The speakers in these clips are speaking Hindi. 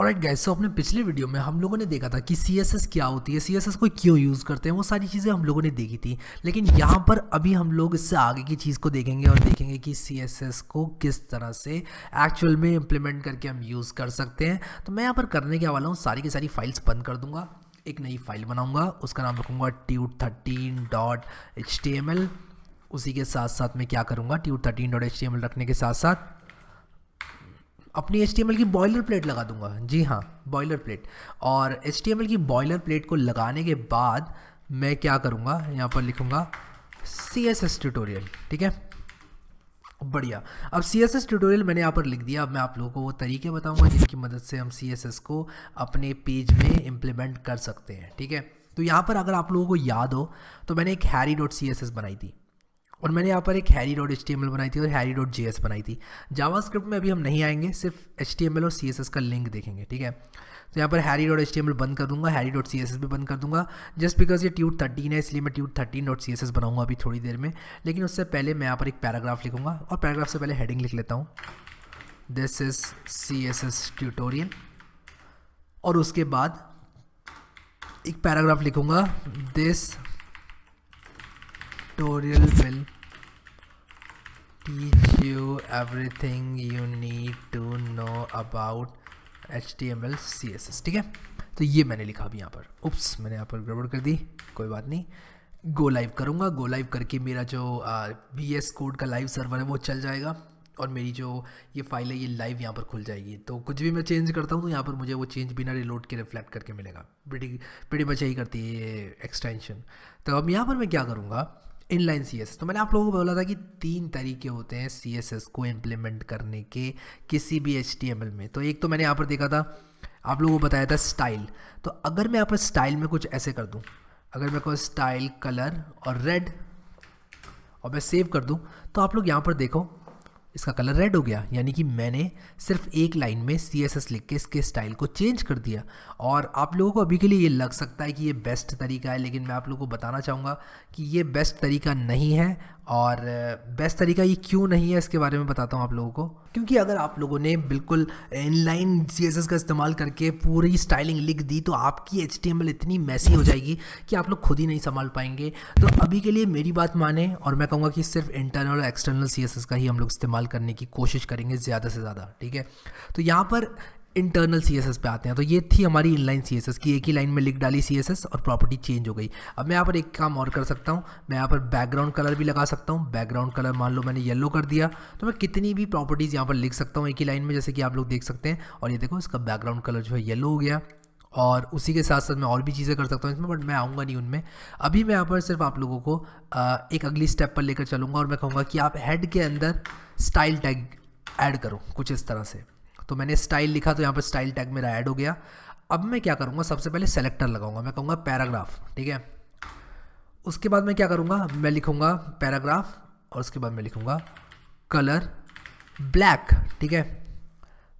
ऑलराइट गाइस, सो अपने पिछले वीडियो में हम लोगों ने देखा था कि CSS क्या होती है, CSS को क्यों यूज़ करते हैं, वो सारी चीज़ें हम लोगों ने देखी थी। लेकिन यहाँ पर अभी हम लोग इससे आगे की चीज़ को देखेंगे और देखेंगे कि CSS को किस तरह से एक्चुअल में इम्प्लीमेंट करके हम यूज़ कर सकते हैं। तो मैं यहाँ पर करने क्या वाला हूँ, सारी की सारी फाइल्स बंद कर दूँगा, एक नई फाइल बनाऊँगा, उसका नाम रखूँगा tut13.html। उसी के साथ साथ मैं क्या करूँगा, tut13.html रखने के साथ साथ अपनी HTML की बॉयलर प्लेट लगा दूंगा। जी हाँ, बॉयलर प्लेट। और HTML की बॉयलर प्लेट को लगाने के बाद मैं क्या करूँगा, यहाँ पर लिखूँगा CSS ट्यूटोरियल। ठीक है, बढ़िया। अब CSS ट्यूटोरियल मैंने यहाँ पर लिख दिया। अब मैं आप लोगों को वो तरीके बताऊँगा जिनकी मदद से हम CSS को अपने पेज में इम्प्लीमेंट कर सकते हैं। ठीक है, तो यहाँ पर अगर आप लोगों को याद हो तो मैंने एक harry.css बनाई थी, और मैंने यहाँ पर एक harry.html बनाई थी और harry.js बनाई थी। जावास्क्रिप्ट में अभी हम नहीं आएंगे, सिर्फ HTML और CSS का लिंक देखेंगे। ठीक है, तो यहाँ पर harry.html बंद कर दूंगा, harry.css भी बंद कर दूंगा। जस्ट बिकॉज ये tut13 है इसलिए मैं tut13.css बनाऊंगा अभी थोड़ी देर में। लेकिन उससे पहले मैं यहाँ पर एक पैराग्राफ लिखूंगा, और पैराग्राफ से पहले हेडिंग लिख लेता हूँ, दिस इज CSS ट्यूटोरियल। और उसके बाद एक पैराग्राफ लिखूंगा, this tutorial will teach you everything you need to know about HTML CSS। ठीक है, तो ये मैंने लिखा अभी यहाँ पर। उप्स, मैंने यहाँ पर गड़बड़ कर दी, कोई बात नहीं। गो लाइव करूँगा, गो लाइव करके मेरा जो VS कोड का लाइव सर्वर है वो चल जाएगा, और मेरी जो ये फाइल है ये लाइव यहाँ पर खुल जाएगी। तो कुछ भी मैं चेंज करता हूँ तो यहाँ पर मुझे वो चेंज बिना रिलोड के रिफ्लेक्ट करके मिलेगा। प्रीटी मच यही करती है ये एक्सटेंशन। तो अब यहाँ पर मैं क्या करूँगा, इनलाइन CSS। तो मैंने आप लोगों को बोला था कि 3 तरीके होते हैं CSS को इम्प्लीमेंट करने के किसी भी HTML में। तो एक तो मैंने यहाँ पर देखा था, आप लोगों को बताया था स्टाइल। तो अगर मैं यहाँ पर स्टाइल में कुछ ऐसे कर दूँ, अगर मैं कोई स्टाइल कलर और रेड, और मैं सेव कर दूँ, तो आप लोग यहाँ पर देखो इसका कलर रेड हो गया। यानी कि मैंने सिर्फ एक लाइन में CSS लिख के इसके स्टाइल को चेंज कर दिया। और आप लोगों को अभी के लिए ये लग सकता है कि ये बेस्ट तरीका है, लेकिन मैं आप लोगों को बताना चाहूँगा कि ये बेस्ट तरीका नहीं है। और बेस्ट तरीका ये क्यों नहीं है इसके बारे में बताता हूँ आप लोगों को। क्योंकि अगर आप लोगों ने बिल्कुल इनलाइन CSS का इस्तेमाल करके पूरी स्टाइलिंग लिख दी तो आपकी HTML इतनी मैसी हो जाएगी कि आप लोग खुद ही नहीं संभाल पाएंगे। तो अभी के लिए मेरी बात माने, और मैं कहूँगा कि सिर्फ इंटरनल और एक्सटर्नल CSS का ही हम लोग इस्तेमाल करने की कोशिश करेंगे ज़्यादा से ज़्यादा। ठीक है, तो यहाँ पर इंटरनल CSS पे आते हैं। तो ये थी हमारी इनलाइन CSS की, एक ही लाइन में लिख डाली CSS और प्रॉपर्टी चेंज हो गई। अब मैं यहाँ पर एक काम और कर सकता हूँ, मैं यहाँ पर बैकग्राउंड कलर भी लगा सकता हूँ। बैकग्राउंड कलर मान लो मैंने येलो कर दिया, तो मैं कितनी भी प्रॉपर्टीज़ यहाँ पर लिख सकता हूँ एक ही लाइन में, जैसे कि आप लोग देख सकते हैं। और ये देखो इसका बैकग्राउंड कलर जो है येलो हो गया। और उसी के साथ साथ मैं और भी चीज़ें कर सकता हूँ इसमें, बट मैं आऊँगा नहीं उनमें। अभी मैं यहाँ पर सिर्फ आप लोगों को एक अगली स्टेप पर लेकर चलूँगा, और मैं कहूँगा कि आप हेड के अंदर स्टाइल टैग ऐड करो कुछ इस तरह से। तो मैंने स्टाइल लिखा तो यहाँ पर स्टाइल टैग मेरा ऐड हो गया। अब मैं क्या करूँगा, सबसे पहले सेलेक्टर लगाऊंगा, मैं कहूँगा पैराग्राफ। ठीक है, उसके बाद मैं क्या करूँगा, मैं लिखूँगा पैराग्राफ, और उसके बाद मैं लिखूँगा कलर ब्लैक। ठीक है,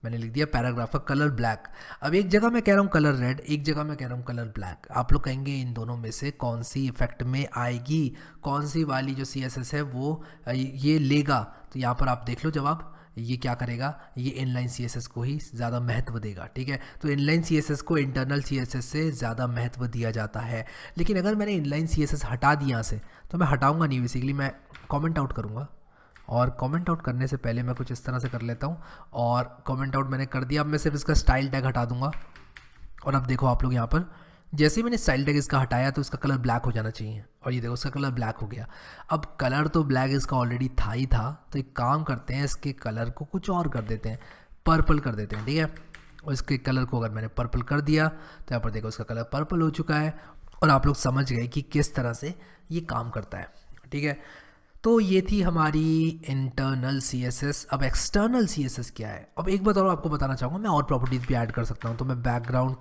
मैंने लिख दिया पैराग्राफ का कलर ब्लैक। अब एक जगह मैं कह रहा हूँ कलर रेड, एक जगह मैं कह रहा हूँ कलर ब्लैक। आप लोग कहेंगे इन दोनों में से कौन सी इफेक्ट में आएगी, कौन सी वाली जो CSS है वो ये लेगा। तो यहाँ पर आप देख लो जवाब, ये क्या करेगा, ये इनलाइन CSS को ही ज़्यादा महत्व देगा। ठीक है, तो इनलाइन CSS को इंटरनल CSS से ज़्यादा महत्व दिया जाता है। लेकिन अगर मैंने इनलाइन CSS हटा दिया यहाँ से, तो मैं हटाऊंगा नहीं, बेसिकली मैं कमेंट आउट करूँगा। और कमेंट आउट करने से पहले मैं कुछ इस तरह से कर लेता हूँ, और कमेंट आउट मैंने कर दिया। अब मैं सिर्फ इसका स्टाइल टैग हटा दूंगा, और अब देखो आप लोग यहाँ पर जैसे ही मैंने स्टाइल टैग इसका हटाया तो इसका कलर ब्लैक हो जाना चाहिए, और ये देखो इसका कलर ब्लैक हो गया। अब कलर तो ब्लैक इसका ऑलरेडी था ही था, तो एक काम करते हैं, इसके कलर को कुछ और कर देते हैं, पर्पल कर देते हैं। ठीक है, और इसके कलर को अगर मैंने पर्पल कर दिया तो यहाँ पर देखो इसका कलर पर्पल हो चुका है, और आप लोग समझ गए कि किस तरह से ये काम करता है। ठीक है, तो ये थी हमारी इंटरनल CSS। अब एक्सटर्नल CSS क्या है, अब एक बात और आपको बताना चाहूँगा, मैं और प्रॉपर्टीज़ भी ऐड कर सकता हूँ। तो मैं बैकग्राउंड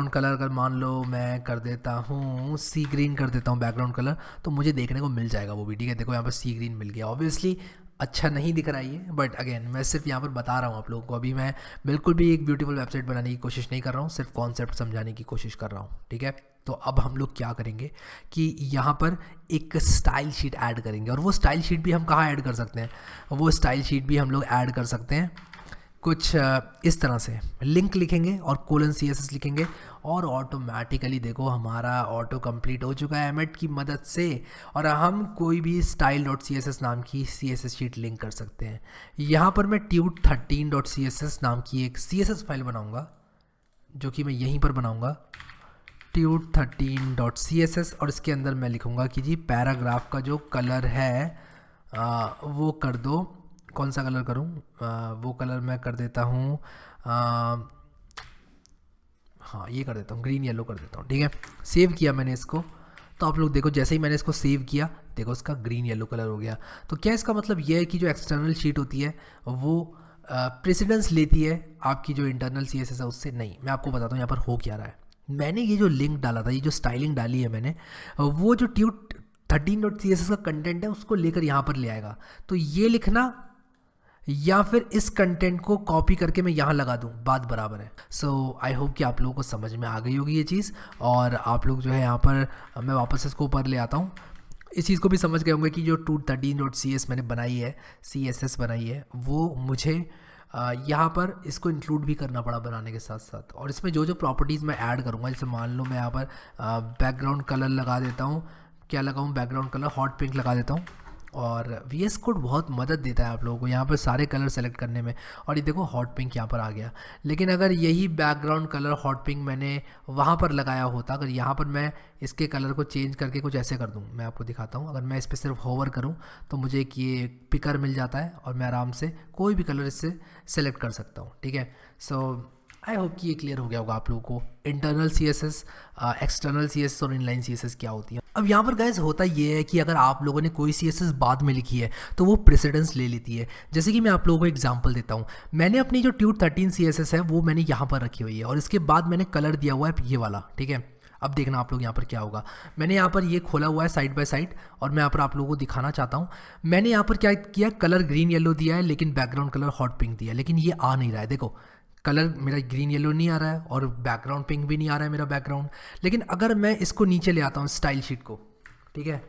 कलर अगर मान लो मैं कर देता हूँ सी ग्रीन कर देता हूँ बैकग्राउंड कलर, तो मुझे देखने को मिल जाएगा वो भी। ठीक है, देखो यहाँ पर सी ग्रीन मिल गया। ऑब्वियसली अच्छा नहीं दिख रहा है ये, बट अगेन मैं सिर्फ यहाँ पर बता रहा हूँ आप लोगों को। अभी मैं बिल्कुल भी एक ब्यूटीफुल वेबसाइट बनाने की कोशिश नहीं कर रहा हूँ, सिर्फ कॉन्सेप्ट समझाने की कोशिश कर रहा हूँ। ठीक है, तो अब हम लोग क्या करेंगे कि यहाँ पर एक स्टाइल शीट ऐड करेंगे, और वो स्टाइल शीट भी हम कहाँ ऐड कर सकते हैं, वो स्टाइल शीट भी हम लोग ऐड कर सकते हैं कुछ इस तरह से लिंक लिखेंगे और कोलन CSS लिखेंगे और ऑटोमेटिकली देखो हमारा ऑटो कंप्लीट हो चुका है एमेट की मदद से। और हम कोई भी style.css नाम की CSS शीट लिंक कर सकते हैं। यहाँ पर मैं tute13.css नाम की एक CSS फाइल बनाऊँगा, जो कि मैं यहीं पर बनाऊँगा tute13.css, और इसके अंदर मैं लिखूँगा कि जी पैराग्राफ का जो कलर है वो कर दो। कौन सा कलर करूं? वो कलर मैं कर देता हूं, हाँ ये कर देता हूँ, ग्रीन येलो कर देता हूँ। ठीक है, सेव किया मैंने इसको, तो आप लोग देखो जैसे ही मैंने इसको सेव किया देखो इसका ग्रीन येलो कलर हो गया। तो क्या इसका मतलब ये है कि जो एक्सटर्नल शीट होती है वो प्रेसिडेंस लेती है आपकी जो इंटरनल CSS है उससे? नहीं, मैं आपको बताता हूँ यहाँ पर हो क्या रहा है। मैंने ये जो लिंक डाला था, ये जो स्टाइलिंग डाली है मैंने, वो जो tute13.css का कंटेंट है उसको लेकर यहाँ पर ले आएगा। तो ये लिखना या फिर इस कंटेंट को कॉपी करके मैं यहाँ लगा दूँ, बात बराबर है। सो आई होप कि आप लोगों को समझ में आ गई होगी ये चीज़। और आप लोग जो है यहाँ पर, मैं वापस इसको ऊपर ले आता हूँ, इस चीज़ को भी समझ गए होंगे कि जो tute13.cs मैंने बनाई है, CSS बनाई है, वो मुझे यहाँ पर इसको इंक्लूड भी करना पड़ा बनाने के साथ साथ। और इसमें जो जो प्रॉपर्टीज़ मैं ऐड करूँगा, जैसे मान लो मैं यहाँ पर बैकग्राउंड कलर लगा देता हूँ, क्या लगाऊँ, बैकग्राउंड कलर हॉट पिंक लगा देता हूँ। और VS कोड बहुत मदद देता है आप लोगों को यहाँ पर सारे कलर सेलेक्ट करने में। और ये देखो हॉट पिंक यहाँ पर आ गया। लेकिन अगर यही बैकग्राउंड कलर हॉट पिंक मैंने वहाँ पर लगाया होता, अगर यहाँ पर मैं इसके कलर को चेंज करके कुछ ऐसे कर दूँ, मैं आपको दिखाता हूँ। अगर मैं इस पर सिर्फ होवर करूँ तो मुझे एक ये पिकर मिल जाता है और मैं आराम से कोई भी कलर इससे सेलेक्ट कर सकता हूँ। ठीक है, सो आई होप कि ये क्लियर हो गया होगा आप लोगों को इंटरनल CSS, एक्सटर्नल CSS और इनलाइन CSS क्या होती है। अब यहाँ पर गाइस होता ये है कि अगर आप लोगों ने कोई CSS बाद में लिखी है तो वो प्रेसिडेंस ले लेती है। जैसे कि मैं आप लोगों को एग्जांपल देता हूँ, मैंने अपनी जो tute13 CSS है वो मैंने यहाँ पर रखी हुई है और इसके बाद मैंने कलर दिया हुआ है ये वाला। ठीक है, अब देखना आप लोग यहाँ पर क्या होगा। मैंने यहाँ पर ये खोला हुआ है साइड बाय साइड और मैं यहाँ पर आप लोगों को दिखाना चाहता हूँ। मैंने यहाँ पर क्या किया, कलर ग्रीन येलो दिया है लेकिन बैकग्राउंड कलर हॉट पिंक दिया है, लेकिन ये आ नहीं रहा है। देखो कलर मेरा ग्रीन येलो नहीं आ रहा है और बैकग्राउंड पिंक भी नहीं आ रहा है मेरा बैकग्राउंड। लेकिन अगर मैं इसको नीचे ले आता हूँ स्टाइल शीट को, ठीक है,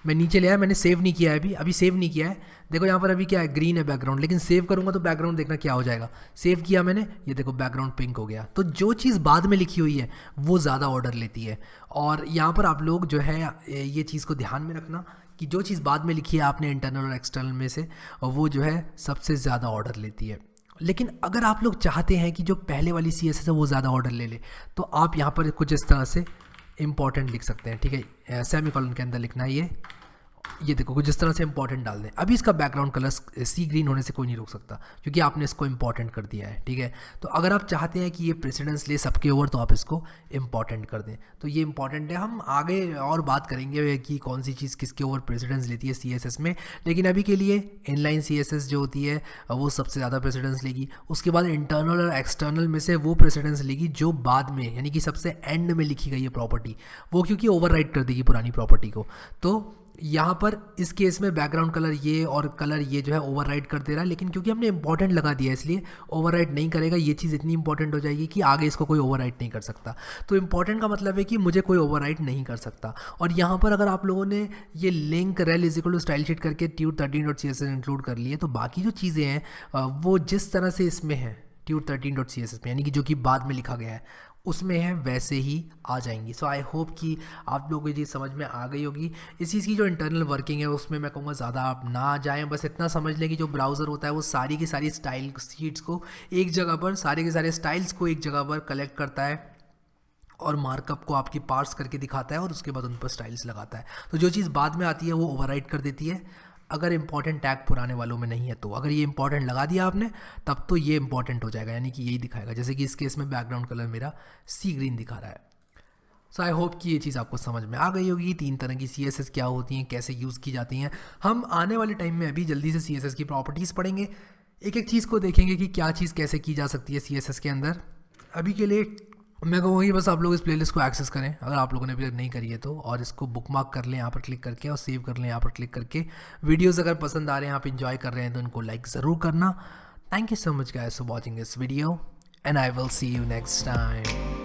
मैं नीचे ले आया, मैंने सेव नहीं किया है अभी सेव नहीं किया है। देखो यहाँ पर अभी क्या है, ग्रीन है बैकग्राउंड, लेकिन सेव करूँगा तो बैकग्राउंड देखना क्या हो जाएगा। सेव किया मैंने, ये देखो बैकग्राउंड पिंक हो गया। तो जो चीज़ बाद में लिखी हुई है वो ज़्यादा ऑर्डर लेती है। और यहाँ पर आप लोग जो है ये चीज़ को ध्यान में रखना कि जो चीज़ बाद में लिखी है आपने इंटरनल और एक्सटर्नल में से, वो जो है सबसे ज़्यादा ऑर्डर लेती है। लेकिन अगर आप लोग चाहते हैं कि जो पहले वाली CSS है वो ज़्यादा ऑर्डर ले ले, तो आप यहाँ पर कुछ इस तरह से इंपॉर्टेंट लिख सकते हैं। ठीक है, सेमीकोलन के अंदर लिखना है ये देखो कुछ इस तरह से इंपॉर्टेंट डाल दें। अभी इसका बैकग्राउंड कलर सी ग्रीन होने से कोई नहीं रोक सकता क्योंकि आपने इसको इंपॉर्टेंट कर दिया है। ठीक है, तो अगर आप चाहते हैं कि ये प्रेसिडेंस ले सबके ओवर तो आप इसको इंपॉर्टेंट कर दें। तो ये इंपॉर्टेंट है, हम आगे और बात करेंगे कि कौन सी चीज़ किसके ओवर प्रेसिडेंस लेती है CSS में। लेकिन अभी के लिए इनलाइन CSS जो होती है वो सबसे ज़्यादा प्रेसिडेंस लेगी। उसके बाद इंटरनल और एक्सटर्नल में से वो प्रेसिडेंस लेगी जो बाद में यानी कि सबसे एंड में लिखी गई है प्रॉपर्टी, वो क्योंकि ओवरराइट कर देगी पुरानी प्रॉपर्टी को। तो यहाँ पर इस केस में बैकग्राउंड कलर ये और कलर ये जो है ओवरराइड कर दे रहा है, लेकिन क्योंकि हमने इंपॉर्टेंट लगा दिया है इसलिए ओवरराइड नहीं करेगा। ये चीज़ इतनी इंपॉर्टेंट हो जाएगी कि आगे इसको कोई ओवरराइड नहीं कर सकता। तो इंपॉर्टेंट का मतलब है कि मुझे कोई ओवरराइड नहीं कर सकता। और यहाँ पर अगर आप लोगों ने ये लिंक rel = स्टाइल शीट करके tute13.css इंक्लूड कर लिए, तो बाकी जो चीज़ें हैं वो जिस तरह से इसमें है tute13.css में, यानी कि जो कि बाद में लिखा गया है उसमें है, वैसे ही आ जाएंगी। सो आई होप कि आप लोगों को ये चीज़ समझ में आ गई होगी। इस चीज़ की जो इंटरनल वर्किंग है उसमें मैं कहूँगा ज़्यादा आप ना जाएं, बस इतना समझ लें कि जो ब्राउज़र होता है वो सारी की सारी स्टाइल शीट्स को एक जगह पर, सारे के सारे स्टाइल्स को एक जगह पर कलेक्ट करता है और मार्कअप को आपकी पार्स करके दिखाता है और उसके बाद उन पर स्टाइल्स लगाता है। तो जो चीज़ बाद में आती है वो ओवरराइड कर देती है अगर इंपॉर्टेंट टैग पुराने वालों में नहीं है। तो अगर ये इंपॉर्टेंट लगा दिया आपने तब तो ये इंपॉर्टेंट हो जाएगा, यानी कि यही दिखाएगा। जैसे कि इस केस में बैकग्राउंड कलर मेरा सी ग्रीन दिखा रहा है। सो आई होप कि ये चीज़ आपको समझ में आ गई होगी। 3 तरह की CSS क्या होती हैं, कैसे यूज़ की जाती हैं। हम आने वाले टाइम में अभी जल्दी से CSS की प्रॉपर्टीज़ पढ़ेंगे, एक एक चीज़ को देखेंगे कि क्या चीज़ कैसे की जा सकती है CSS के अंदर। अभी के लिए मैं कहूँगी बस आप लोग इस प्लेलिस्ट को एक्सेस करें अगर आप लोगों ने अभी तक नहीं करी है तो, और इसको बुकमार्क कर लें यहाँ पर क्लिक करके और सेव कर लें यहाँ पर क्लिक करके। वीडियोस अगर पसंद आ रहे हैं, आप इंजॉय कर रहे हैं तो इनको लाइक ज़रूर करना। Thank you so much guys for watching this video and I will see you next time.